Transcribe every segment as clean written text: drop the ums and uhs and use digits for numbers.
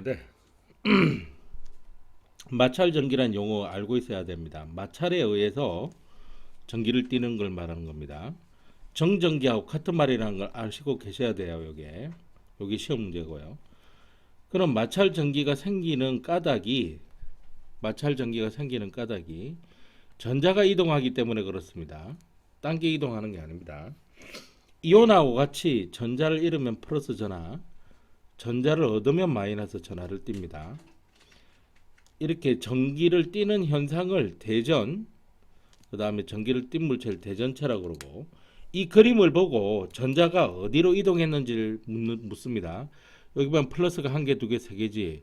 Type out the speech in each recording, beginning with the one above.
네. 마찰 전기란 용어 알고 있어야 됩니다. 마찰에 의해서 전기를 띠는 걸 말하는 겁니다. 정전기하고 같은 말이라는 걸 아시고 계셔야 돼요. 여기 시험 문제고요. 그럼 마찰 전기가 생기는 까닭이 전자가 이동하기 때문에 그렇습니다. 딴 게 이동하는 게 아닙니다. 이온하고 같이 전자를 잃으면 플러스 전하, 전자를 얻으면 마이너스 전하를 띱니다. 이렇게 전기를 띠는 현상을 대전, 그 다음에 전기를 띈 물체를 대전체라고 그러고, 이 그림을 보고 전자가 어디로 이동했는지를 묻습니다. 여기 보면 플러스가 한 개, 두 개, 세 개지.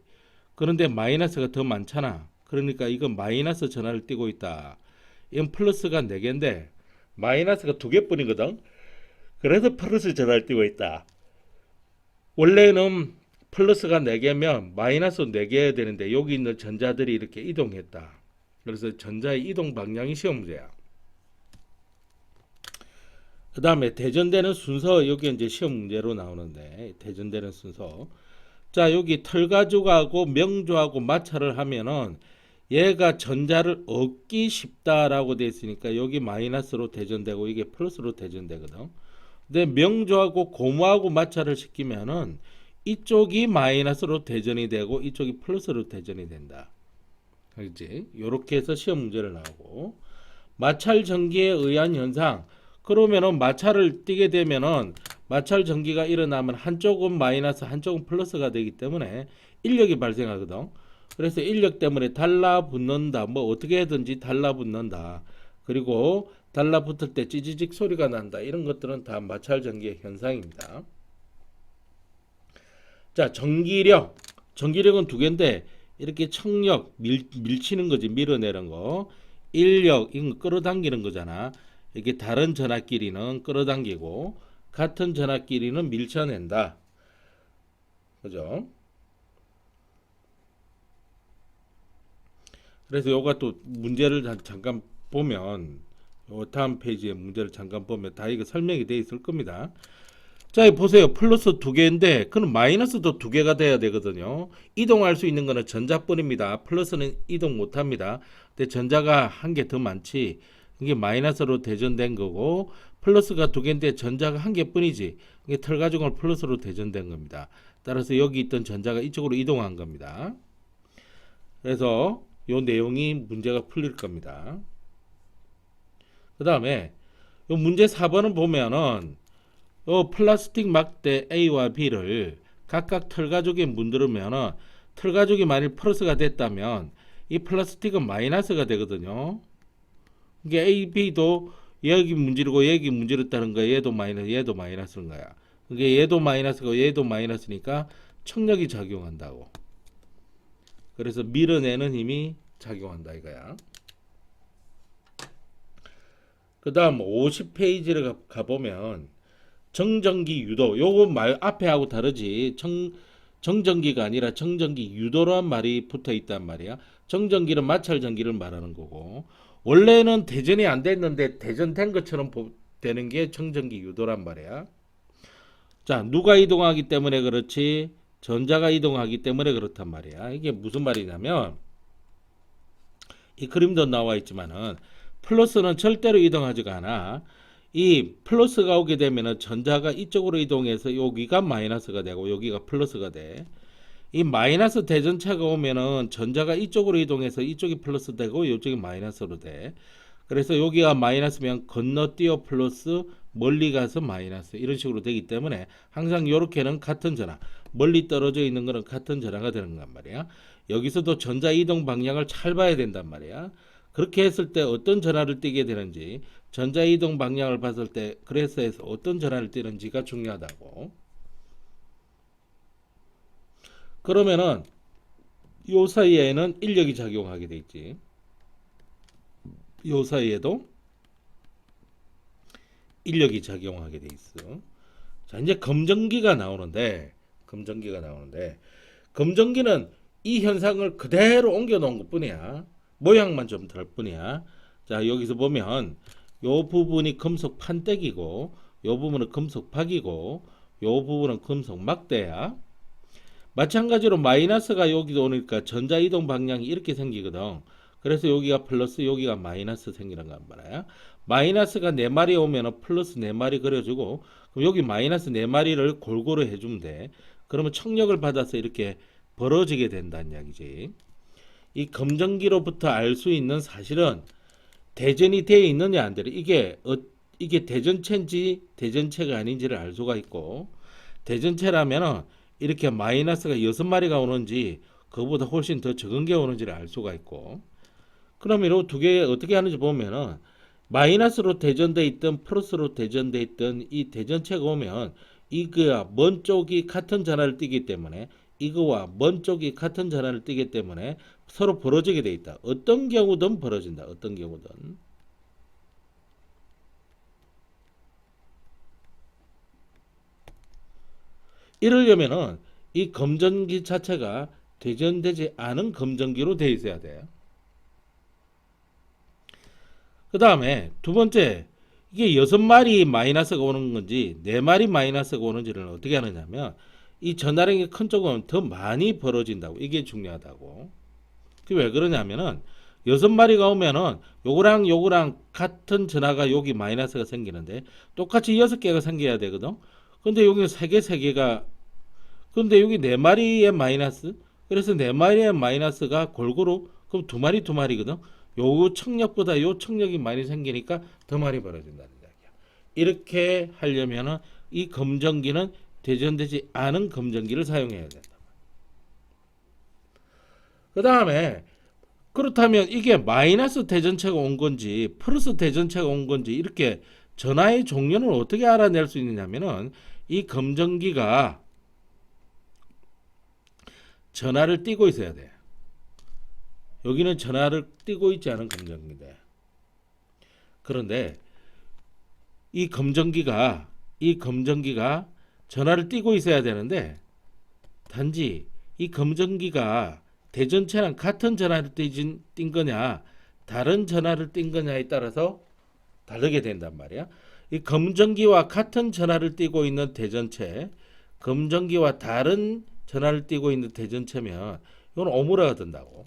그런데 마이너스가 더 많잖아. 그러니까 이건 마이너스 전하를 띠고 있다. 이건 플러스가 네 개인데 마이너스가 두 개뿐이거든. 그래서 플러스 전하를 띠고 있다. 원래는 플러스가 4개면 마이너스 4개여야 되는데 여기 있는 전자들이 이렇게 이동했다. 그래서 전자의 이동 방향이 시험 문제야. 그 다음에 대전되는 순서, 여기 이제 시험 문제로 나오는데 대전되는 순서. 자, 여기 털가죽하고 명조하고 마찰을 하면은 얘가 전자를 얻기 쉽다라고 돼 있으니까 여기 마이너스로 대전되고 이게 플러스로 대전되거든. 근데 명조하고 고무하고 마찰을 시키면은 이쪽이 마이너스로 대전이 되고 이쪽이 플러스로 대전이 된다. 그렇지? 이렇게 해서 시험 문제를 나오고, 마찰 전기에 의한 현상. 그러면은 마찰을 띠게 되면은 마찰 전기가 일어나면 한쪽은 마이너스 한쪽은 플러스가 되기 때문에 인력이 발생하거든. 그래서 인력 때문에 달라붙는다. 뭐 어떻게 해든지 달라붙는다. 그리고 달라붙을 때 찌지직 소리가 난다. 이런 것들은 다 마찰 전기의 현상입니다. 자, 전기력. 전기력은 두 개인데 이렇게 청력, 밀치는 거지. 밀어내는 거. 인력, 이건 끌어당기는 거잖아. 이게 다른 전압끼리는 끌어당기고 같은 전압끼리는 밀쳐낸다. 그죠? 그래서 요가 또 문제를 잠깐 보면, 요 다음 페이지에 문제를 잠깐 보면 다 이거 설명이 되어 있을 겁니다. 자, 보세요. 플러스 두 개인데 그럼 마이너스도 두 개가 돼야 되거든요. 이동할 수 있는 거는 전자뿐입니다. 플러스는 이동 못 합니다. 근데 전자가 한 개 더 많지. 이게 마이너스로 대전된 거고, 플러스가 두 개인데 전자가 한 개뿐이지. 이게 털 가죽은 걸 플러스로 대전된 겁니다. 따라서 여기 있던 전자가 이쪽으로 이동한 겁니다. 그래서 요 내용이 문제가 풀릴 겁니다. 그 다음에 요 문제 4번을 보면은 요 플라스틱 막대 A와 B를 각각 털가죽에 문드르면은 털가죽이 만일 플러스가 됐다면 이 플라스틱은 마이너스가 되거든요. 이게 A, B도 여기 문지르고 여기 문지르다는 거야. 얘도 마이너스, 얘도 마이너스인 거야. 이게 얘도 마이너스고 얘도 마이너스니까 청력이 작용한다고. 그래서 밀어내는 힘이 작용한다 이거야. 그 다음 50페이지를 가보면 정전기 유도, 요거 말 앞에 하고 다르지. 정전기가 아니라 정전기 유도란 말이 붙어 있단 말이야. 정전기는 마찰 전기를 말하는 거고, 원래는 대전이 안 됐는데 대전된 것처럼 되는 게 정전기 유도란 말이야. 자, 누가 이동하기 때문에 그렇지? 전자가 이동하기 때문에 그렇단 말이야. 이게 무슨 말이냐면 이 그림도 나와 있지만은 플러스는 절대로 이동하지가 않아. 이 플러스가 오게 되면은 전자가 이쪽으로 이동해서 여기가 마이너스가 되고 여기가 플러스가 돼. 이 마이너스 대전차가 오면은 전자가 이쪽으로 이동해서 이쪽이 플러스 되고 이쪽이 마이너스로 돼. 그래서 여기가 마이너스면 건너뛰어 플러스, 멀리 가서 마이너스, 이런 식으로 되기 때문에 항상 이렇게는 같은 전하, 멀리 떨어져 있는 거는 같은 전하가 되는 건 말이야. 여기서도 전자 이동 방향을 잘 봐야 된단 말이야. 그렇게 했을 때 어떤 전하를 띠게 되는지, 전자 이동 방향을 봤을 때 그래서에서 어떤 전하를 띠는지가 중요하다고. 그러면은 요 사이에는 인력이 작용하게 돼 있지. 요 사이에도 인력이 작용하게 돼 있어. 자, 이제 검정기는 이 현상을 그대로 옮겨 놓은 것뿐이야. 모양만 좀 다를 뿐이야. 자, 여기서 보면 요 부분이 금속 판때기고 요 부분은 금속 박이고 요 부분은 금속 막대야. 마찬가지로 마이너스가 여기도 오니까 전자 이동 방향이 이렇게 생기거든. 그래서 여기가 플러스 여기가 마이너스 생기는 거 말이야. 마이너스가 4마리 오면 플러스 4마리 그려주고 그럼 여기 마이너스 4마리를 골고루 해주면 돼. 그러면 청력을 받아서 이렇게 벌어지게 된다는 이야기지. 이 검정기로부터 알 수 있는 사실은 대전이 되어 있느냐 안 되느냐 이게 대전체인지 대전체가 아닌지를 알 수가 있고 대전체라면은 이렇게 마이너스가 6마리가 오는지 그거보다 훨씬 더 적은 게 오는지를 알 수가 있고 그러면 이 두 개 어떻게 하는지 보면은 마이너스로 대전돼 있던 플러스로 대전돼 있던 이 대전체가 오면 이거와 먼 쪽이 같은 전하를 띠기 때문에 이거와 먼 쪽이 같은 전하를 띠기 때문에 서로 벌어지게 돼 있다. 어떤 경우든 벌어진다. 어떤 경우든. 이러려면은 이 검전기 자체가 대전되지 않은 검전기로 되어 있어야 돼요. 그 다음에 두 번째, 이게 6마리 마이너스가 오는 건지 4마리 마이너스가 오는지를 어떻게 하느냐면 이 전하량이 큰 쪽은 더 많이 벌어진다고. 이게 중요하다고. 그게 왜 그러냐면은 6마리가 오면은 요거랑 같은 전하가 여기 마이너스가 생기는데 똑같이 6개가 생겨야 되거든. 근데 여기는 3개가 근데 여기 4마리의 마이너스 그래서 4마리의 마이너스가 골고루 그럼 2마리거든. 요 청력보다 요 청력이 많이 생기니까 더 많이 벌어진다는 이야기야. 이렇게 하려면은 이 검정기는 대전되지 않은 검정기를 사용해야 된다. 그 다음에 그렇다면 이게 마이너스 대전체가 온 건지 플러스 대전체가 온 건지 이렇게 전하의 종류는 어떻게 알아낼 수 있느냐면은 이 검정기가 전하를 띄고 있어야 돼. 여기는 전하를 띄고 있지 않은 검정기인데 그런데 이 검정기가 전하를 띄고 있어야 되는데 단지 이 검정기가 대전체랑 같은 전하를 띈 거냐 다른 전하를 띈 거냐에 따라서 다르게 된단 말이야. 이 검정기와 같은 전하를 띄고 있는 대전체 검정기와 다른 전하를 띄고 있는 대전체면 이건 오므라가 된다고.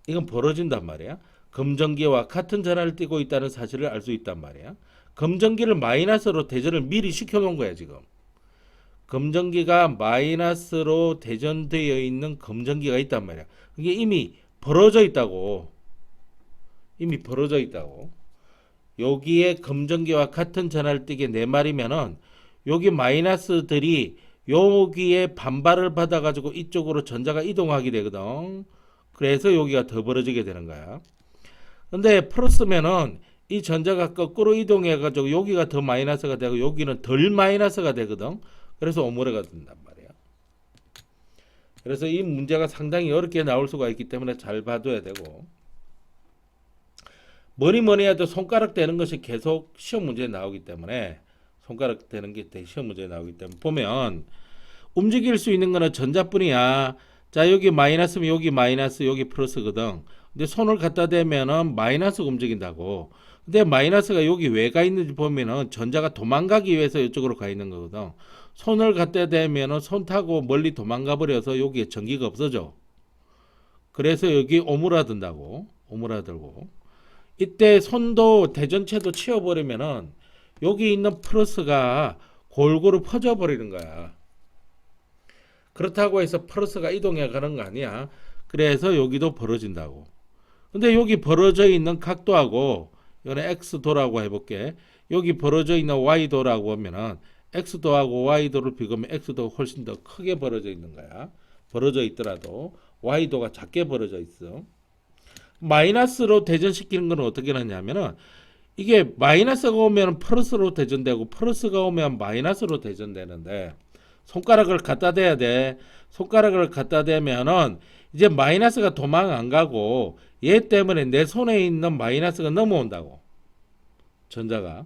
이건 벌어진단 말이야. 검정기와 같은 전하를 띄고 있다는 사실을 알 수 있단 말이야. 검정기를 마이너스로 대전을 미리 시켜놓은 거야 지금. 검정기가 마이너스로 대전되어 있는 검정기가 있단 말이야. 이게 이미 벌어져 있다고. 여기에 검정기와 같은 전하를 띄게 4마리면은 여기 마이너스들이 여기에 반발을 받아가지고 이쪽으로 전자가 이동하게 되거든. 그래서 여기가 더 벌어지게 되는 거야. 근데 플러스면은 이 전자가 거꾸로 이동해가지고 여기가 더 마이너스가 되고 여기는 덜 마이너스가 되거든. 그래서 오므라가 된단 말이야. 그래서 이 문제가 상당히 어렵게 나올 수가 있기 때문에 잘 봐둬야 되고 뭐니 해도 손가락 대는 것이 계속 시험 문제에 나오기 때문에 손가락 대는 게 시험 문제에 나오기 때문에 보면 움직일 수 있는 거는 전자뿐이야. 자 여기 마이너스면 여기 마이너스 여기 플러스거든. 근데 손을 갖다 대면은 마이너스가 움직인다고. 근데 마이너스가 여기 왜 가 있는지 보면은 전자가 도망가기 위해서 이쪽으로 가 있는 거거든. 손을 갖다 대면은 손 타고 멀리 도망가 버려서 여기에 전기가 없어져. 그래서 여기 오므라든다고. 오므라들고. 이때 손도 대전체도 치워버리면은 여기 있는 플러스가 골고루 퍼져 버리는 거야. 그렇다고 해서 플러스가 이동해 가는 거 아니야. 그래서 여기도 벌어진다고. 근데 여기 벌어져 있는 각도하고 이거는 x도라고 해볼게. 여기 벌어져 있는 y도라고 하면은 x도하고 y도를 비교하면 x도가 훨씬 더 크게 벌어져 있는 거야. 벌어져 있더라도 y도가 작게 벌어져 있어. 마이너스로 대전시키는 건 어떻게 하냐면은 이게 마이너스가 오면 플러스로 대전되고 플러스가 오면 마이너스로 대전되는데 손가락을 갖다 대야 돼. 손가락을 갖다 대면은 이제 마이너스가 도망 안 가고 얘 때문에 내 손에 있는 마이너스가 넘어온다고. 전자가.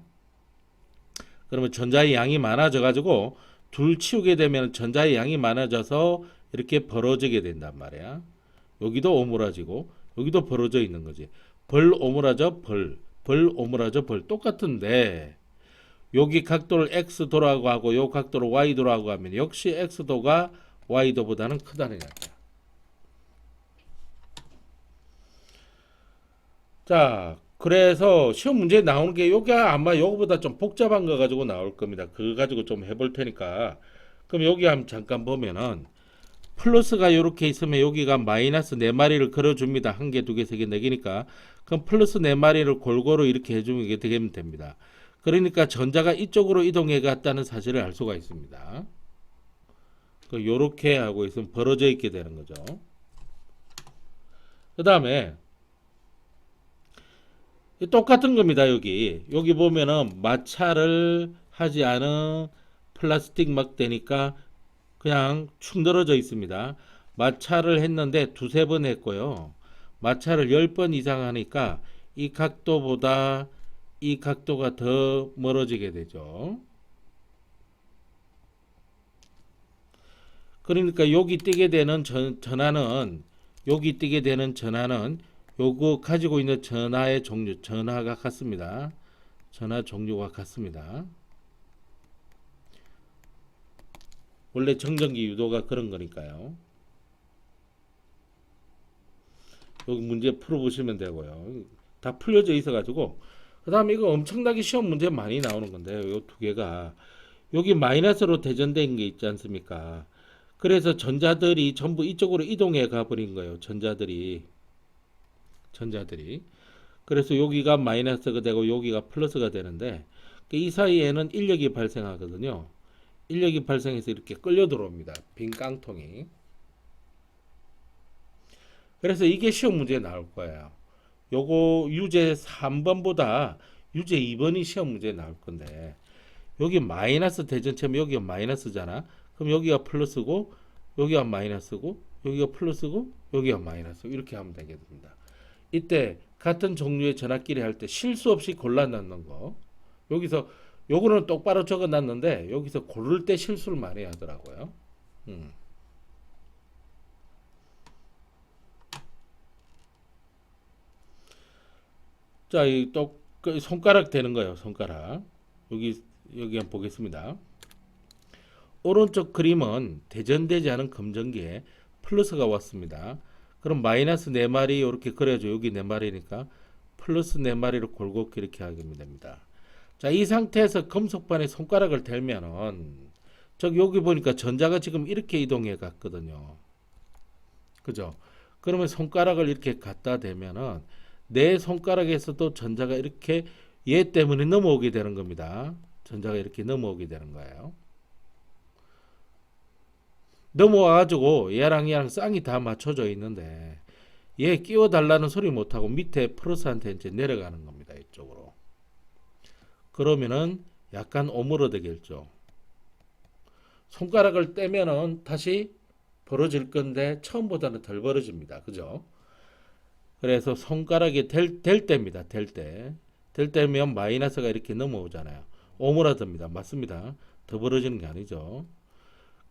그러면 전자의 양이 많아져 가지고 둘 치우게 되면 전자의 양이 많아져서 이렇게 벌어지게 된단 말이야. 여기도 오므라지고 여기도 벌어져 있는 거지. 벌 오므라져 벌 오므라져 벌 똑같은데 여기 각도를 x도라고 하고 요 각도를 y도라고 하면 역시 x도가 y도보다는 크다는 이야기야. 자, 그래서 시험 문제에 나오는 게 요게 아마 요거보다 좀 복잡한 거 가지고 나올 겁니다. 그거 가지고 좀 해볼 테니까. 그럼 여기 한번 잠깐 보면은 플러스가 이렇게 있으면 여기가 마이너스 4마리를 걸어줍니다. 한 개, 두 개, 세 개, 네 개니까. 그럼 플러스 4마리를 골고루 이렇게 해주면 이게 되면 됩니다. 그러니까 전자가 이쪽으로 이동해 갔다는 사실을 알 수가 있습니다. 요렇게 하고 있으면 벌어져 있게 되는 거죠. 그 다음에 똑같은 겁니다. 여기 보면은 마찰을 하지 않은 플라스틱 막대니까 그냥 축 늘어져 있습니다. 마찰을 했는데 두세 번 했고요. 마찰을 10번 이상 하니까 이 각도보다 이 각도가 더 멀어지게 되죠. 그러니까 여기 뜨게 되는 전하는 여기 뜨게 되는 전하는 요거 가지고 있는 전하의 종류, 전하가 같습니다. 전하 종류가 같습니다. 원래 정전기 유도가 그런 거니까요. 여기 문제 풀어보시면 되고요. 다 풀려져 있어가지고 그 다음에 이거 엄청나게 시험 문제 많이 나오는 건데요. 이 두 개가 여기 마이너스로 대전된 게 있지 않습니까? 그래서 전자들이 전부 이쪽으로 이동해 가버린 거예요. 전자들이. 그래서 여기가 마이너스가 되고 여기가 플러스가 되는데 이 사이에는 인력이 발생하거든요. 인력이 발생해서 이렇게 끌려 들어옵니다. 빈 깡통이. 그래서 이게 시험 문제에 나올 거예요. 요거 유제 3번보다 유제 2번이 시험 문제에 나올 건데 여기 마이너스 대전체면 여기가 마이너스잖아. 그럼 여기가 플러스고 여기가 마이너스고 여기가 플러스고 여기가 마이너스 이렇게 하면 되겠습니다. 이때 같은 종류의 전압끼리 할 때 실수 없이 골라넣는 거. 여기서 요거는 똑바로 적어놨는데 여기서 고를 때 실수를 많이 하더라고요. 자, 또 손가락 되는 거예요. 손가락. 여기 한번 보겠습니다. 오른쪽 그림은 대전되지 않은 검정기에 플러스가 왔습니다. 그럼 마이너스 4마리 이렇게 그려줘. 여기 4마리니까 플러스 4마리를 골고루 이렇게 하게 됩니다. 자, 이 상태에서 금속반에 손가락을 대면은 여기 보니까 전자가 지금 이렇게 이동해 갔거든요. 그죠? 그러면 손가락을 이렇게 갖다 대면은 내 손가락에서도 전자가 이렇게 얘 때문에 넘어오게 되는 겁니다. 전자가 이렇게 넘어오게 되는 거예요. 넘어와가지고 얘랑 쌍이 다 맞춰져 있는데 얘 끼워달라는 소리 못하고 밑에 플러스한테 이제 내려가는 겁니다. 이쪽으로. 그러면은 약간 오므러들겠죠. 손가락을 떼면은 다시 벌어질 건데 처음보다는 덜 벌어집니다. 그죠? 그래서 손가락이 될 때입니다. 될 때. 될 때면 마이너스가 이렇게 넘어오잖아요. 오므라듭니다. 맞습니다. 더 벌어지는 게 아니죠.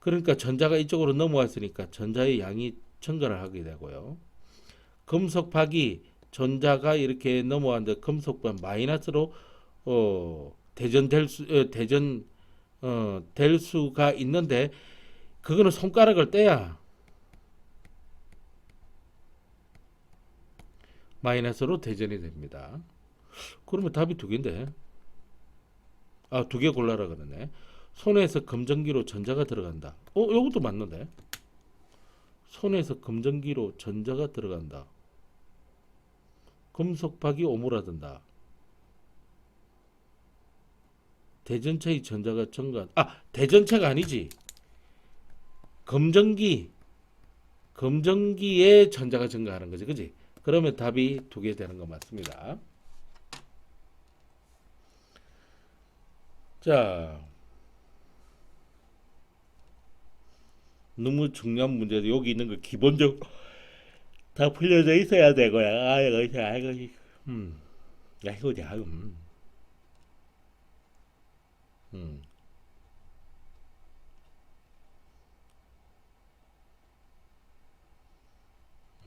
그러니까 전자가 이쪽으로 넘어왔으니까 전자의 양이 증가를 하게 되고요. 금속박이 전자가 이렇게 넘어왔는데 금속박 마이너스로 될 수가 있는데 그거는 손가락을 떼야 마이너스로 대전이 됩니다. 그러면 답이 두 개인데. 아, 두 개 골라라 그러네. 손에서 검정기로 전자가 들어간다. 요것도 맞는데. 손에서 검정기로 전자가 들어간다. 금속박이 오므라든다. 대전체의 전자가 증가. 대전체가 아니지. 검정기에 전자가 증가하는 거지, 그지? 그러면 답이 두 개 되는 거 맞습니다. 자, 너무 중요한 문제도 여기 있는 거 기본적으로 다 풀려져 있어야 되고요. 음, 이거지,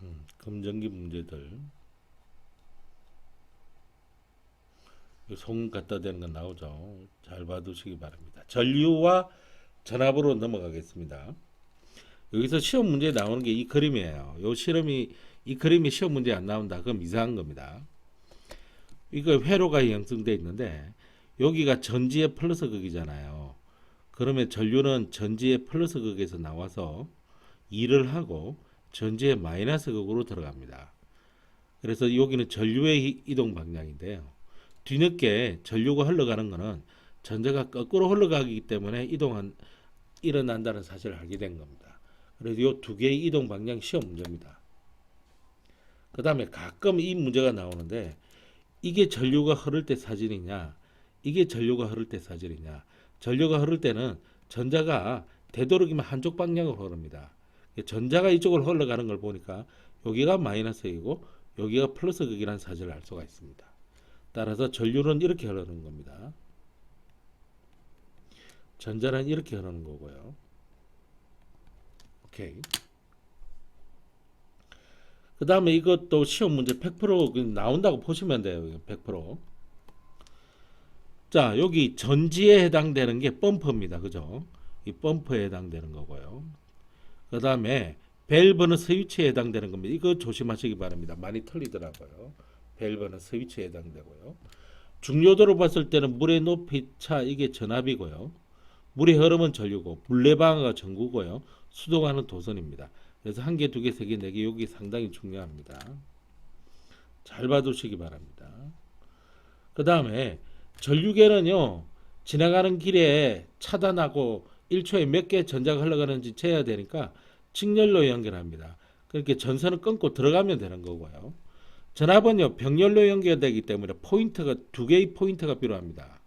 음, 검정기 문제들. 소금 갖다 대는 건 나오죠. 잘 봐두시기 바랍니다. 전류와 전압으로 넘어가겠습니다. 여기서 시험 문제에 나오는 게 이 그림이에요. 이 그림이 시험 문제에 안 나온다. 그럼 이상한 겁니다. 이거 회로가 형성되어 있는데 여기가 전지의 플러스 극이잖아요. 그러면 전류는 전지의 플러스 극에서 나와서 일을 하고 전지의 마이너스 극으로 들어갑니다. 그래서 여기는 전류의 이동 방향인데요. 뒤늦게 전류가 흘러가는 것은 전자가 거꾸로 흘러가기 때문에 일어난다는 사실을 알게 된 겁니다. 그래서 이 두 개의 이동 방향 시험 문제입니다. 그 다음에 가끔 이 문제가 나오는데 이게 전류가 흐를 때 사진이냐, 이게 전류가 흐를 때 사진이냐. 전류가 흐를 때는 전자가 되도록이면 한쪽 방향으로 흐릅니다. 전자가 이쪽으로 흘러가는 걸 보니까 여기가 마이너스이고 여기가 플러스 극이라는 사실을 알 수가 있습니다. 따라서 전류는 이렇게 흐르는 겁니다. 전자는 이렇게 흐르는 거고요. 오케이. 그 다음에 이것도 시험 문제 100% 나온다고 보시면 돼요. 100%. 자, 여기 전지에 해당되는 게 펌프입니다. 그죠? 이 펌프에 해당되는 거고요. 그 다음에 밸브는 스위치에 해당되는 겁니다. 이거 조심하시기 바랍니다. 많이 틀리더라고요. 밸브는 스위치에 해당되고요. 중요도로 봤을 때는 물의 높이 차 이게 전압이고요. 물의 흐름은 전류고 물레방아가 전구고요. 수동화는 도선입니다. 그래서 한 개, 두 개, 세 개, 네 개 여기 상당히 중요합니다. 잘 봐두시기 바랍니다. 그 다음에 전류계는요. 지나가는 길에 차단하고 1초에 몇 개 전자가 흘러가는지 재야 되니까 직렬로 연결합니다. 그렇게 전선을 끊고 들어가면 되는 거고요. 전압은요. 병렬로 연결되기 때문에 포인트가 두 개의 포인트가 필요합니다.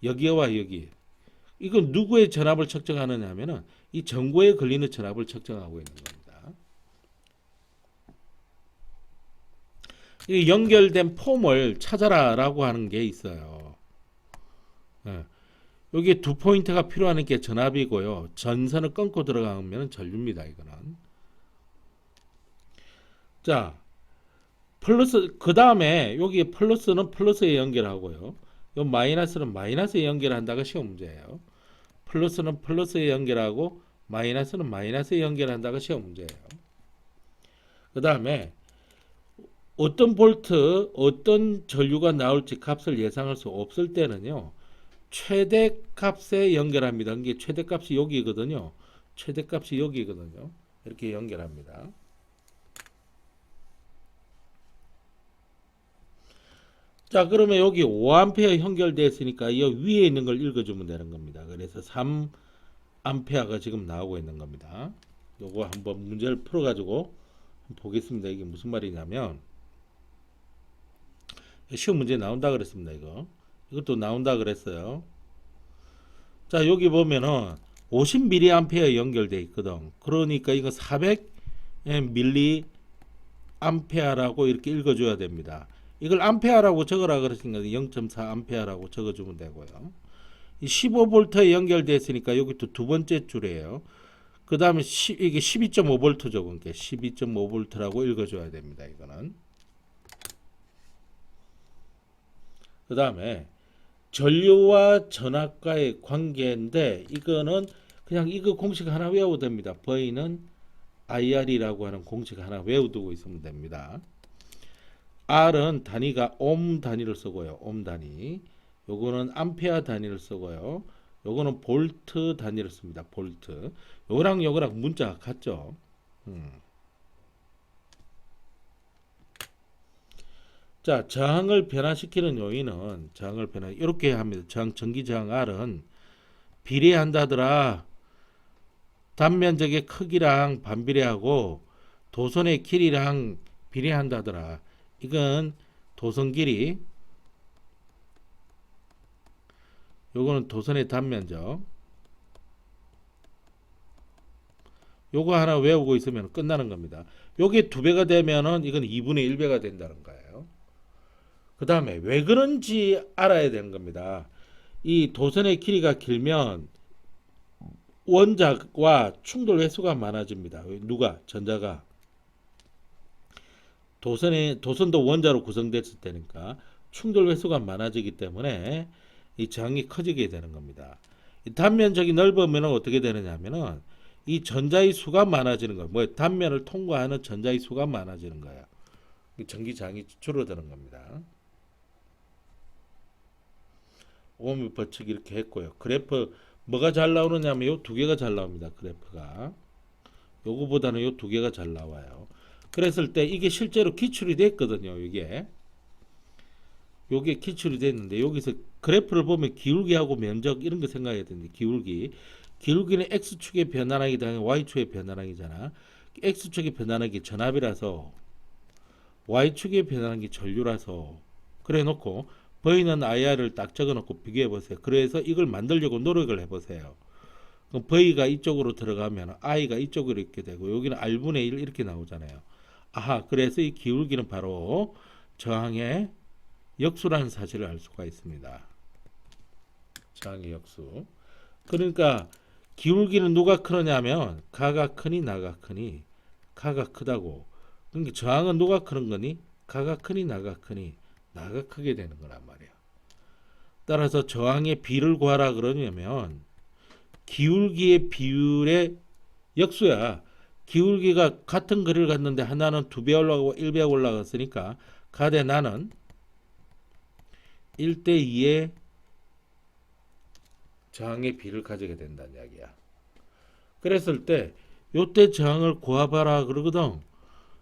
여기와 여기. 이건 누구의 전압을 측정하느냐 하면은 이 전구에 걸리는 전압을 측정하고 있는 겁니다. 이 연결된 폼을 찾아라라고 하는 게 있어요. 여기 두 포인트가 필요한 게 전압이고요. 전선을 끊고 들어가면 전류입니다. 이거는. 자, 플러스 그 다음에 여기 플러스는 플러스에 연결하고요. 요 마이너스는 마이너스에 연결한다가 시험 문제예요. 플러스는 플러스에 연결하고 마이너스는 마이너스에 연결한다가 시험 문제예요. 그 다음에 어떤 볼트, 어떤 전류가 나올지 값을 예상할 수 없을 때는요. 최대값에 연결합니다. 이게 최대값이 여기거든요. 최대값이 여기거든요. 이렇게 연결합니다. 자, 그러면 여기 5A 연결되어 있으니까 이 위에 있는 걸 읽어주면 되는 겁니다. 그래서 3A가 지금 나오고 있는 겁니다. 요거 한번 문제를 풀어가지고 보겠습니다. 이게 무슨 말이냐면 시험 문제 나온다 그랬습니다. 이것도 나온다 그랬어요. 자, 여기 보면은 50mA 연결돼 있거든. 그러니까 이거 400mA라고 이렇게 읽어줘야 됩니다. 이걸 암페어라고 적으라 그랬으니까 0.4A라고 적어주면 되고요. 15V에 연결되어 있으니까 여기 또 두 번째 줄이에요. 그 다음에 이게 12.5V 적은 게 12.5V라고 읽어줘야 됩니다. 이거는. 그 다음에 전류와 전압과의 관계인데 이거는 그냥 이거 공식 하나 외워도 됩니다. V는 IR이라고 하는 공식 하나 외워두고 있으면 됩니다. R은 단위가 옴 단위를 쓰고요. 옴 단위. 요거는 암페어 단위를 쓰고요. 요거는 볼트 단위를 씁니다. 볼트. 요거랑 문자가 같죠. 자, 저항을 변화시키는 요인은 이렇게 합니다. 전기 저항 R은 비례한다더라. 단면적의 크기랑 반비례하고 도선의 길이랑 비례한다더라. 이건 도선 길이, 요거는 도선의 단면적. 요거 하나 외우고 있으면 끝나는 겁니다. 요게 2배가 되면은 이건 2분의 1배가 된다는 거예요. 그 다음에 왜 그런지 알아야 되는 겁니다. 이 도선의 길이가 길면 원자와 충돌 횟수가 많아집니다. 전자가 도선도 원자로 구성됐을 때니까 충돌 횟수가 많아지기 때문에 이 저항이 커지게 되는 겁니다. 이 단면적이 넓으면 어떻게 되느냐면은 이 전자의 수가 많아지는 거예요. 뭐 단면을 통과하는 전자의 수가 많아지는 거예요. 전기 저항이 줄어드는 겁니다. 오미 법칙 이렇게 했고요. 그래프 뭐가 잘 나오느냐면 요 두 개가 잘 나옵니다. 그래프가 요거보다는 요 두 개가 잘 나와요. 그랬을 때 이게 실제로 기출이 됐거든요. 요게 기출이 됐는데 여기서 그래프를 보면 기울기하고 면적 이런 거 생각해야 되는데 기울기는 x축의 변환하기 당연 y축의 변환하기잖아. x축의 변환하기 전압이라서 y축의 변환하기 전류라서 그래 놓고 V는 IR을 딱 적어 놓고 비교해 보세요. 그래서 이걸 만들려고 노력을 해 보세요. 그럼 V가 이쪽으로 들어가면 I가 이쪽으로 이렇게 되고 여기는 R분의 1 이렇게 나오잖아요. 아하, 그래서 이 기울기는 바로 저항의 역수라는 사실을 알 수가 있습니다. 저항의 역수. 그러니까 기울기는 누가 크느냐면 가가 크니 나가 크니 가가 크다고. 그러니까 저항은 누가 크는 거니? 가가 크니 나가 크니 나가 크게 되는 거란 말이야. 따라서 저항의 비를 구하라 그러냐면 기울기의 비율의 역수야. 기울기가 같은 거리를 갔는데 하나는 2배 올라가고 1배 올라갔으니까 가대 나는 1대2의 저항의 비를 가지게 된다는 이야기야. 그랬을 때 요때 저항을 구해봐라 그러거든.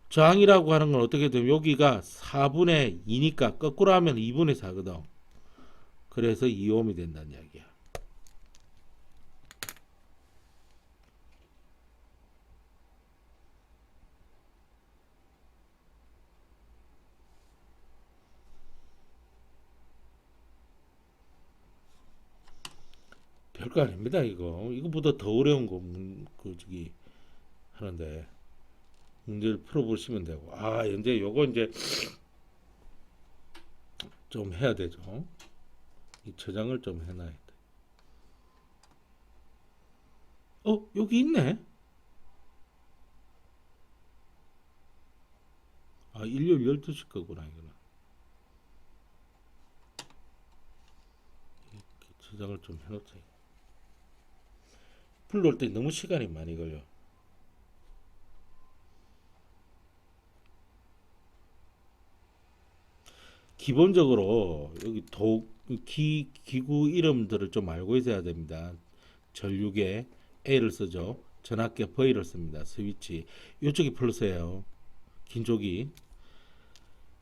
저항이라고 하는 건 어떻게 되면 여기가 4분의 2니까 거꾸로 하면 2분의 4거든. 그래서 2ohm이 된다는 이야기야. 별거 아닙니다. 이거보다 더 어려운 거 하는데 문제를 풀어보시면 되고. 이제 요거 이제 좀 해야 되죠. 이 저장을 좀 해놔야 돼. 여기 있네. 일요일 12시 거구나 이거는. 저장을 좀 해놓자. 불러올 때 너무 시간이 많이 걸려. 기본적으로 여기 기구 이름들을 좀 알고 있어야 됩니다. 전류계 A를 쓰죠. 전압계 V를 씁니다. 스위치 이쪽이 플러스예요. 긴 쪽이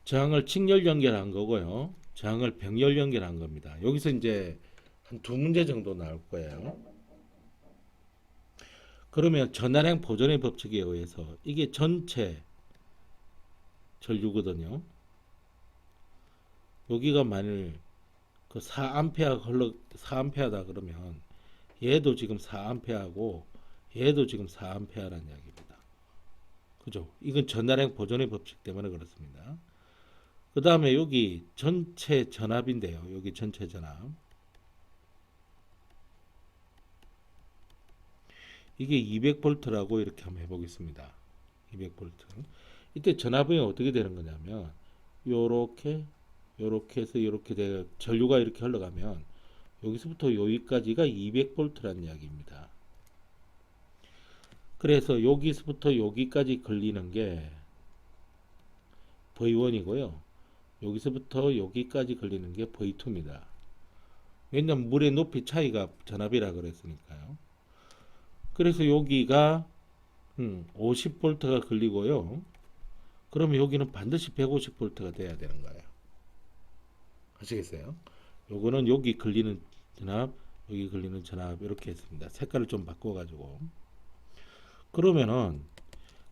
저항을 직렬 연결한 거고요. 저항을 병렬 연결한 겁니다. 여기서 이제 한 두 문제 정도 나올 거예요. 그러면 전하량 보존의 법칙에 의해서 이게 전체 전류거든요. 여기가 만일 그 4A다 그러면 얘도 지금 4A고 얘도 지금 4A라는 이야기입니다. 그죠? 이건 전하량 보존의 법칙 때문에 그렇습니다. 그 다음에 여기 전체 전압인데요. 여기 전체 전압. 이게 200V라고 이렇게 한번 해보겠습니다. 200V. 이때 전압이 어떻게 되는 거냐면 요렇게 해서 이렇게 돼 전류가 이렇게 흘러가면 여기서부터 여기까지가 200V라는 이야기입니다. 그래서 여기서부터 여기까지 걸리는 게 V1이고요. 여기서부터 여기까지 걸리는 게 V2입니다. 왜냐면 물의 높이 차이가 전압이라 그랬으니까요. 그래서 여기가 50V가 걸리고요. 그러면 여기는 반드시 150V가 돼야 되는 거예요. 아시겠어요? 요거는 여기 걸리는 전압, 여기 걸리는 전압 이렇게 했습니다. 색깔을 좀 바꿔가지고. 그러면은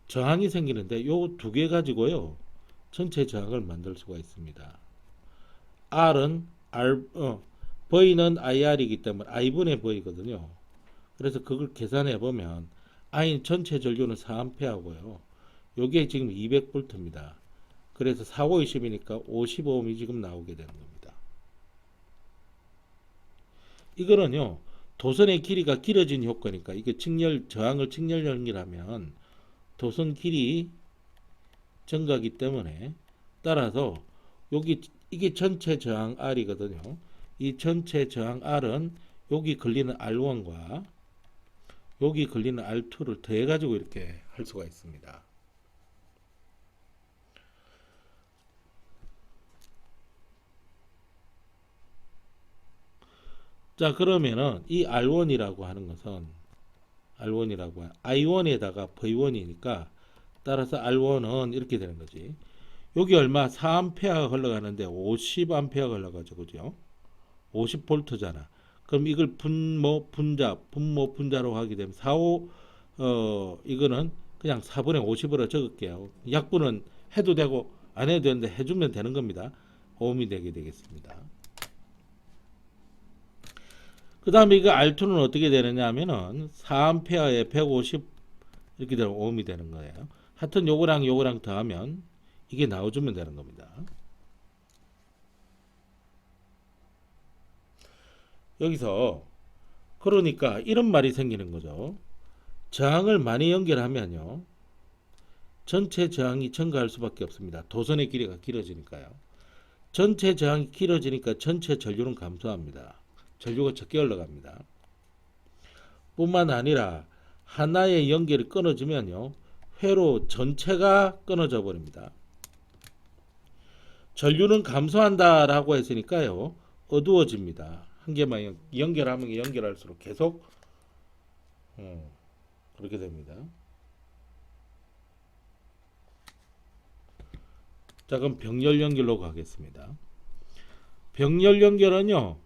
저항이 생기는데 요 두 개 가지고요. 전체 저항을 만들 수가 있습니다. V는 IR이기 때문에 I분의 V거든요. 그래서 그걸 계산해 보면 I 전체 전류는 4A고요. 요게 지금 200V입니다. 그래서 4, 5, 20이니까 55ohm이 지금 나오게 되는 겁니다. 이거는요. 도선의 길이가 길어진 효과니까 이게 저항을 직렬 연결하면 도선 길이 증가하기 때문에 따라서 여기 이게 전체 저항 R이거든요. 이 전체 저항 R은 여기 걸리는 R1과 여기 걸리는 R2를 더해 가지고 이렇게 할 수가 있습니다. 자, 그러면은 이 R1이라고 하는 것은 I1에다가 V1이니까 따라서 R1은 이렇게 되는 거지. 여기 얼마? 4A가 흘러가는데 50A 흘러가죠. 그죠? 50V잖아. 그럼 이걸 분모로 하게 되면 45, 이거는 그냥 4분의 50으로 적을게요. 약분은 해도 되고 안 해도 되는데 해주면 되는 겁니다. 오음이 되게 되겠습니다. 그 다음에 이거 R2는 어떻게 되느냐 하면은 4A에 150 이렇게 되면 오음이 되는 거예요. 하여튼 요거랑 더하면 이게 나와주면 되는 겁니다. 여기서 그러니까 이런 말이 생기는 거죠. 저항을 많이 연결하면요. 전체 저항이 증가할 수밖에 없습니다. 도선의 길이가 길어지니까요. 전체 저항이 길어지니까 전체 전류는 감소합니다. 전류가 적게 흘러갑니다. 뿐만 아니라 하나의 연결이 끊어지면요. 회로 전체가 끊어져 버립니다. 전류는 감소한다라고 했으니까요. 어두워집니다. 한 개만 연결하면 연결할수록 계속 그렇게 됩니다. 자, 그럼 병렬 연결로 가겠습니다. 병렬 연결은요.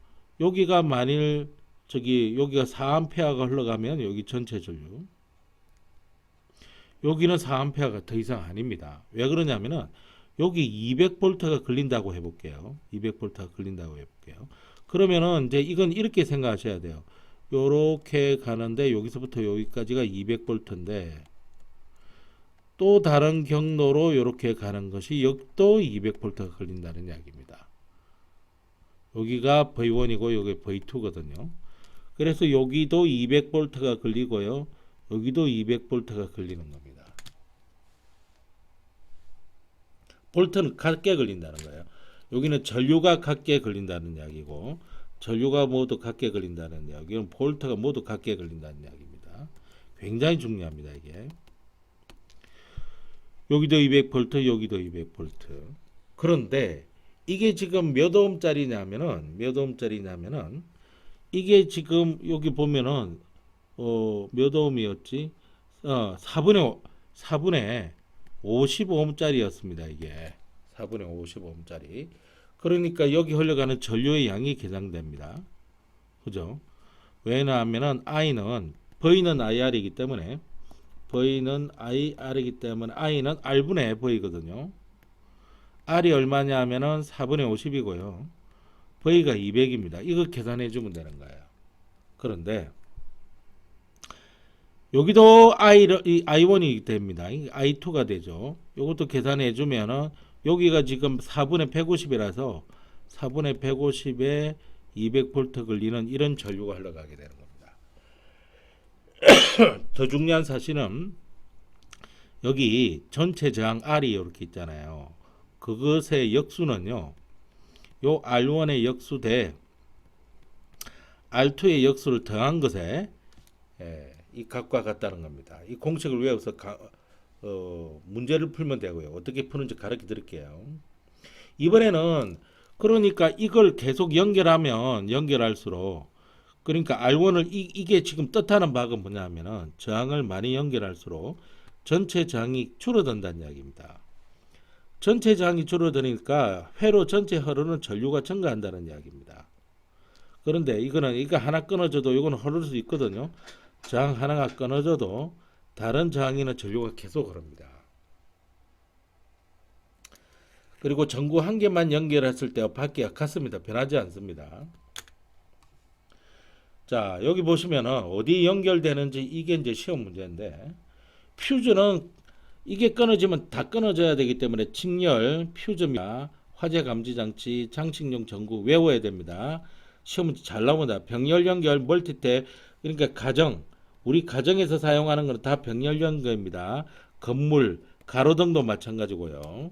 여기가 만일 여기가 4A가 흘러가면 여기 전체 전류 여기는 4A가 더 이상 아닙니다. 왜 그러냐면은 여기 200V가 걸린다고 해볼게요. 200V가 걸린다고 해볼게요. 그러면은 이제 이건 이렇게 생각하셔야 돼요. 요렇게 가는데 여기서부터 여기까지가 200V인데 또 다른 경로로 요렇게 가는 것이 역도 200V가 걸린다는 이야기입니다. 여기가 V1이고 여기 V2거든요. 그래서 여기도 200V가 걸리고요. 여기도 200V가 걸리는 겁니다. 볼트는 같게 걸린다는 거예요. 여기는 전류가 같게 걸린다는 이야기고 전류가 모두 같게 걸린다는 이야기는 볼트가 모두 같게 걸린다는 이야기입니다. 굉장히 중요합니다. 이게 여기도 200V 여기도 200V 그런데 이게 지금 몇 오음짜리냐면은 이게 지금 여기 보면은 몇 오음이었지? 4분의 55오음짜리였습니다. 이게 4분의 55오음짜리. 그러니까 여기 흘러가는 전류의 양이 계산됩니다. 그죠? 왜냐하면은 V는 IR이기 때문에 V는 I는 R분의 V거든요. R이 얼마냐 하면은 4분의 50이고요. V가 200입니다. 이거 계산해 주면 되는 거예요. 그런데 여기도 I1이 됩니다. I2가 되죠. 이것도 계산해 주면은 여기가 지금 4분의 150이라서 4분의 150에 200V 걸리는 이런 전류가 흘러가게 되는 겁니다. 더 중요한 사실은 여기 전체 저항 R이 이렇게 있잖아요. 그것의 역수는요. 요 R1의 역수 대 R2의 역수를 더한 것에 이 값과 같다는 겁니다. 이 공식을 외워서 문제를 풀면 되고요. 어떻게 푸는지 가르쳐 드릴게요. 이번에는 그러니까 이걸 계속 연결할수록 그러니까 R1을 이게 지금 뜻하는 바가 뭐냐면은 저항을 많이 연결할수록 전체 저항이 줄어든다는 이야기입니다. 전체 저항이 줄어드니까 회로 전체 흐르는 전류가 증가한다는 이야기입니다. 그런데 이거 하나 끊어져도 이거는 흐를 수 있거든요. 저항 하나가 끊어져도 다른 저항에는 전류가 계속 흐릅니다. 그리고 전구 한 개만 연결했을 때와 밖에 같습니다. 변하지 않습니다. 자, 여기 보시면은 어디 연결되는지 이게 이제 시험 문제인데 퓨즈는 이게 끊어지면 다 끊어져야 되기 때문에 직렬, 퓨즈입니다. 화재 감지 장치, 장식용 전구 외워야 됩니다. 시험 문제 잘 나옵니다. 병렬 연결, 멀티탭 그러니까 우리 가정에서 사용하는 건 다 병렬 연결입니다. 건물, 가로등도 마찬가지고요.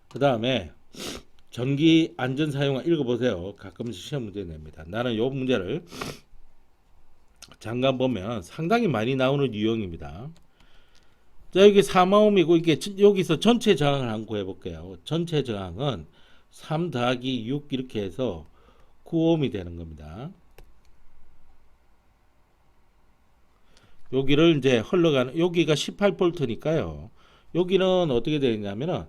그 다음에 전기 안전 사용화 읽어보세요. 가끔씩 시험 문제 냅니다. 나는 요 문제를 잠깐 보면 상당히 많이 나오는 유형입니다. 자, 여기 4마옴이고 이게 여기서 전체 저항을 한번 구해볼게요. 전체 저항은 3 더하기 6 이렇게 해서 9옴이 되는 겁니다. 여기를 이제 흘러가는 여기가 18볼트니까요. 여기는 어떻게 되냐면은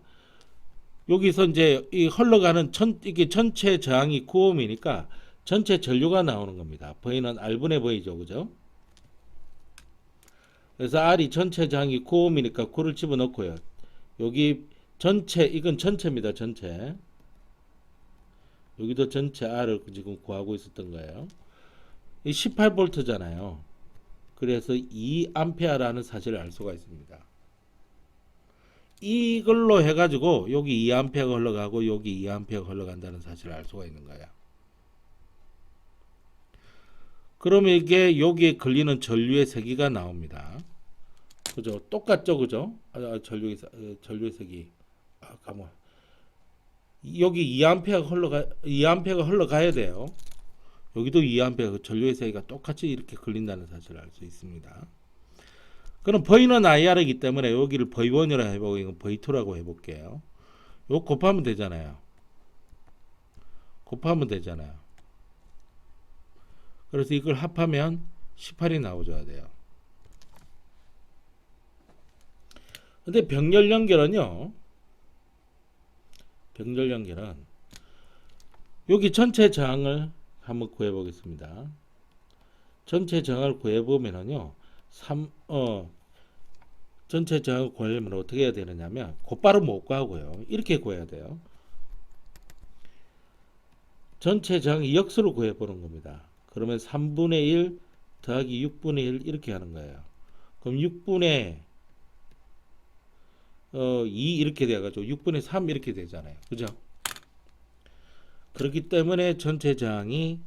여기서 이제 이 흘러가는 이게 전체 저항이 9옴이니까 전체 전류가 나오는 겁니다. V는 R분의 V죠, 그죠? 그래서 R이 전체 저항이 9옴이니까 9를 집어넣고요. 여기 전체 이건 전체입니다, 전체. 여기도 전체 R을 지금 구하고 있었던 거예요. 이 18볼트잖아요. 그래서 2A라는 사실을 알 수가 있습니다. 이걸로 해가지고 여기 2A가 흘러가고 여기 2A가 흘러간다는 사실을 알 수가 있는 거야. 그러면 이게 여기에 걸리는 전류의 세기가 나옵니다. 그죠? 똑같죠, 그죠? 전류의 세기. 가만. 여기 2A가 흘러가야 돼요. 여기도 2A 전류의 세기가 똑같이 이렇게 걸린다는 사실을 알 수 있습니다. 그럼 V는 IR이기 때문에 여기를 V1이라고 해보고 이건 V2라고 해볼게요. 요 곱하면 되잖아요. 그래서 이걸 합하면 18이 나오줘야 돼요. 근데 병렬 연결은 여기 전체 저항을 한번 구해보겠습니다. 전체 저항을 구해보면은요, 전체 저항을 구하려면 어떻게 해야 되느냐면, 곧바로 못 구하고요. 이렇게 구해야 돼요. 전체 저항의 역수를 구해보는 겁니다. 그러면 3분의 1 더하기 6분의 1 이렇게 하는 거예요. 그럼 6분의 2 이렇게 돼가지고 6분의 3 이렇게 되잖아요. 그죠? 그렇기 때문에 전체 저항이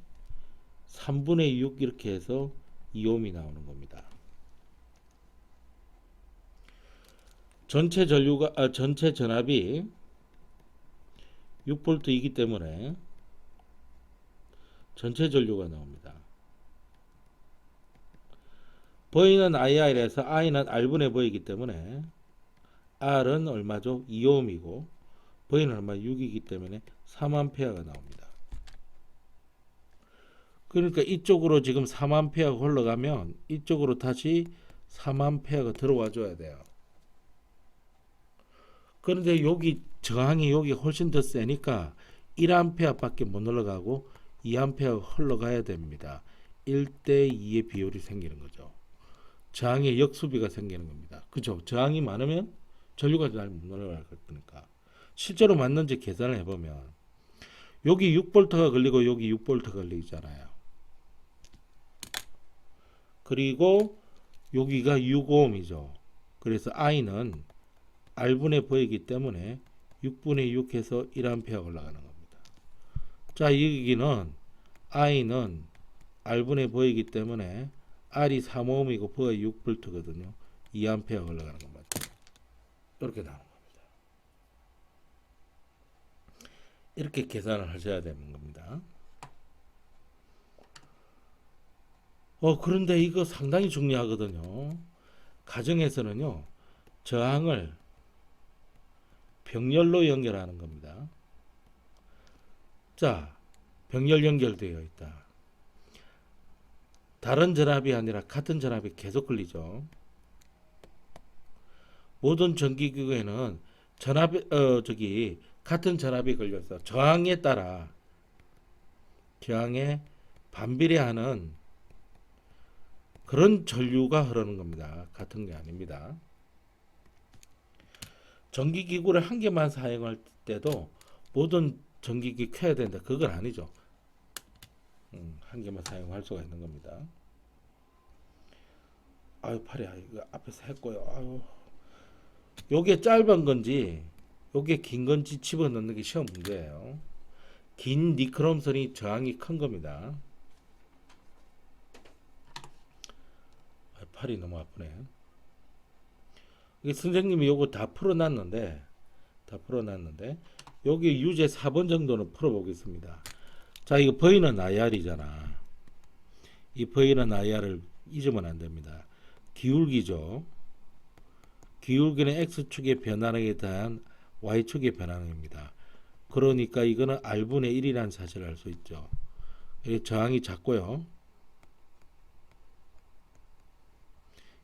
3분의 6 이렇게 해서 2옴이 나오는 겁니다. 전체 전압이 6볼트이기 때문에 전체 전류가 나옵니다. V는 IR에서 I는 R분의 V이기 때문에 R은 얼마죠? 2옴이고 V는 얼마? 6이기 때문에 3A가 나옵니다. 그러니까 이쪽으로 지금 3A가 흘러가면 이쪽으로 다시 3A가 들어와 줘야 돼요. 그런데 여기 저항이 여기 훨씬 더 세니까 1A 밖에 못 올라가고 2A 흘러가야 됩니다. 1대 2의 비율이 생기는 거죠. 저항의 역수비가 생기는 겁니다. 그죠? 저항이 많으면 전류가 잘 못 올라갈 거니까. 실제로 맞는지 계산을 해보면 여기 6볼트가 걸리고 여기 6볼트가 걸리잖아요. 그리고 여기가 6옴이죠. 그래서 I는 R분의 V이기 때문에 6분의 6 해서 1A 올라가는 겁니다. 자, 여기는 I는 R분의 V이기 때문에 R이 3옴이고 V가 6볼트거든요. 2A 올라가는 겁니다. 이렇게 나오는 겁니다. 이렇게 계산을 하셔야 되는 겁니다. 그런데 이거 상당히 중요하거든요. 가정에서는요, 저항을 병렬로 연결하는 겁니다. 자, 병렬 연결되어 있다. 다른 전압이 아니라 같은 전압이 계속 걸리죠. 모든 전기기구에는 같은 전압이 걸려서 저항에 반비례하는 그런 전류가 흐르는 겁니다. 같은 게 아닙니다. 전기기구를 한 개만 사용할 때도 모든 전기기 켜야 된다. 그건 아니죠. 한 개만 사용할 수가 있는 겁니다. 아유, 팔이, 이거 앞에서 했고요. 아유. 요게 짧은 건지, 요게 긴 건지 집어넣는 게 시험 문제예요. 긴 니크롬선이 저항이 큰 겁니다. 팔이 너무 아프네. 선생님이 요거 다 풀어놨는데 다 풀어놨는데 여기 유제 4번 정도는 풀어보겠습니다. 자, 이거 V는 IR이잖아. 이 V는 IR을 잊으면 안 됩니다. 기울기죠. 기울기는 X축의 변화량에 대한 Y축의 변화량입니다. 그러니까 이거는 R분의 1이라는 사실을 알 수 있죠. 저항이 작고요.